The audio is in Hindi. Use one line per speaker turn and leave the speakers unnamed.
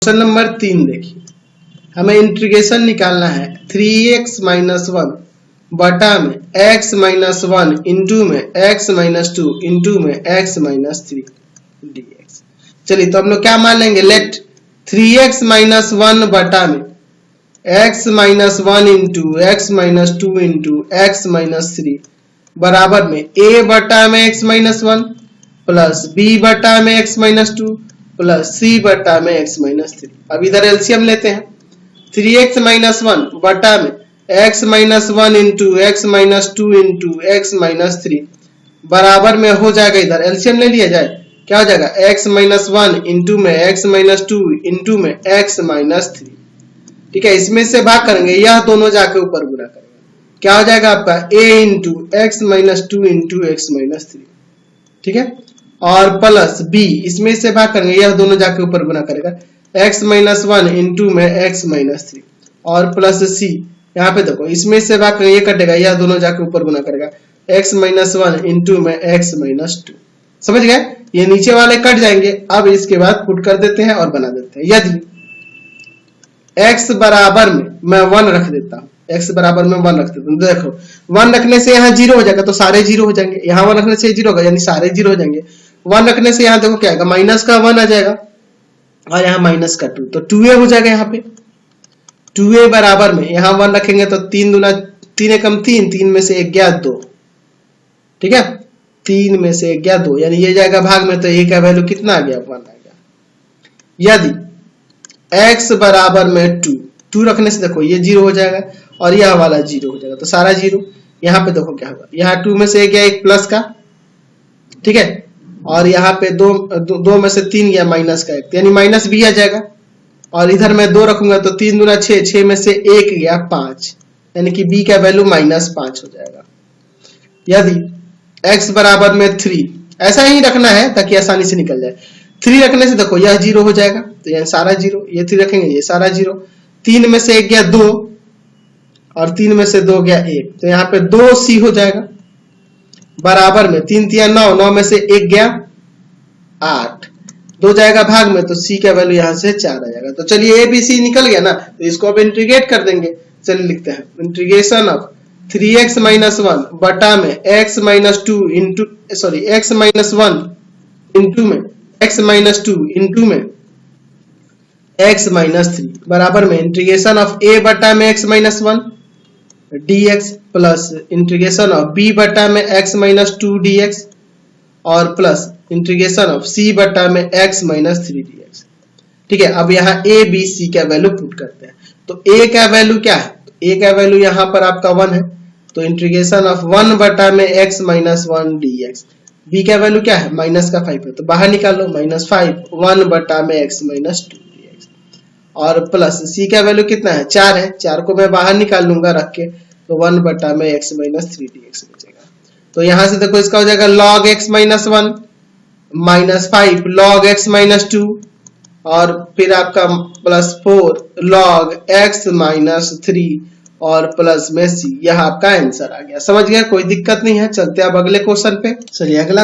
क्वेश्चन नंबर 3 देखिए, हमें इंटीग्रेशन निकालना है 3x माइनस 1 बटा में x माइनस 1 इंटू में x माइनस 2 इंटू में x माइनस 3 dx। चलिए तो हम लोग क्या मान लेंगे, लेट 3x माइनस 1 बटा में x minus 1 into x minus 2 into x minus 3 बराबर में a बटा में x माइनस 1 प्लस b बटा में x माइनस 2 प्लस c बटा में x माइनस 3। अब इधर एलसीएम लेते हैं, 3x माइनस 1 बटा में x minus 1 into x minus 2 into x minus 3 बराबर में हो जाएगा, इधर एलसीएम ले लिया जाए, क्या हो जाएगा x माइनस 1 इंटू में x माइनस 2 इंटू में x माइनस 3। ठीक है, इसमें से भाग करेंगे, यह दोनों जाके ऊपर गुना करेंगे, क्या हो जाएगा आपका a into x minus 2 into x minus 3। ठीक है, और प्लस b, इसमें से भाग करेंगे, यह दोनों जाके ऊपर गुना करेगा, x माइनस 1 इंटू में x माइनस 3 और प्लस c, यहाँ पे देखो इसमें से भाग करेंगे, ये कटेगा, यह दोनों जाके ऊपर गुना करेगा, x माइनस 1 इंटू में x माइनस 2। समझ गए, ये नीचे वाले कट जाएंगे। अब इसके बाद पुट कर देते हैं और बना देते हैं। यदि x बराबर में मैं 1 रख देता हूँ, x बराबर में 1 रख देता हूँ, देखो 1 रखने से यहाँ 0 हो जाएगा तो सारे 0 हो जाएंगे, यहाँ 1 रखने से 0 होगा यानी सारे 0 हो जाएंगे। 1 रखने से यहाँ देखो क्या आएगा, माइनस का 1 आ जाएगा और यहाँ माइनस का 2, तो 2a हो जाएगा। यहाँ पे 2a बराबर में यहाँ 1 रखेंगे तो 3 दूना 3 एकम 3, 3 में से 1 गया 2। ठीक है, 3 में से 1 गया 2, यानी ये जाएगा भाग में, तो a का वैल्यू कितना आ गया, 1 आ गया। यदि x बराबर में 2 रखने से देखो ये 0 हो जाएगा और यह वाला 0 हो जाएगा, तो सारा 0। यहाँ पे देखो क्या होगा, यहाँ 2 में से 1 गया 1 प्लस का, ठीक है, और यहाँ पे 2 में से 3 गया माइनस का 1, यानी माइनस भी आ जाएगा। और इधर मैं 2 रखूंगा तो 3 दूना 6, 6 में से 1 गया 5, यानी कि b का वैल्यू -5 हो जाएगा। यदि x बराबर में 3, ऐसा ही रखना है ताकि आसानी से निकल जाए। 3 रखने से देखो यह 0 हो जाएगा, तो यह सारा 0, ये 3 रखेंगे ये सारा 0। 3 में से 1 गया 2 और 3 में से 2 गया 1, तो यहाँ पे 2c हो जाएगा बराबर में 3 3 9, 9 में से 1 गया 8, 2 जाएगा भाग में, तो c का वैल्यू यहाँ से 4 आ जाएगा। तो चलिए a b c निकल गया ना, तो इसको अब इंटीग्रेट कर देंगे। चलिए लिखते हैं, इंटीग्रेशन ऑफ 3x माइनस 1 बटा में x minus 2 into x minus 1 into में x माइनस 2 इंटू में x माइनस 3 बराबर में इंटीग्रेशन ऑफ a बटा में x minus 1 dx plus integration of b बटा में x माइनस 2 dx और प्लस इंटीग्रेशन ऑफ c बटा में x माइनस 3 dx। ठीक है, अब यहाँ a b c का वैल्यू पुट करते हैं। तो a का वैल्यू क्या है, a का वैल्यू यहाँ पर आपका 1 है, तो इंटीग्रेशन ऑफ 1 बटा में x माइनस 1 dx। b का वैल्यू क्या है, माइनस का 5 है, तो बाहर निकालो, -5 1 बटा में x माइनस 2 dx और प्लस c का वैल्यू कितना है, 4 है, 4 को मैं बाहर निकाल लूंगा रख के, तो 1 बटा में x माइनस 3 dx बचेगा। तो यहां से देखो इसका हो जाएगा log x minus 1 -5 log x minus 2 और फिर आपका प्लस 4 log x माइनस 3 और प्लस में c। यह आपका आंसर आ गया। समझ गया, कोई दिक्कत नहीं है। चलते अब अगले क्वेश्चन पे। चलिए अगला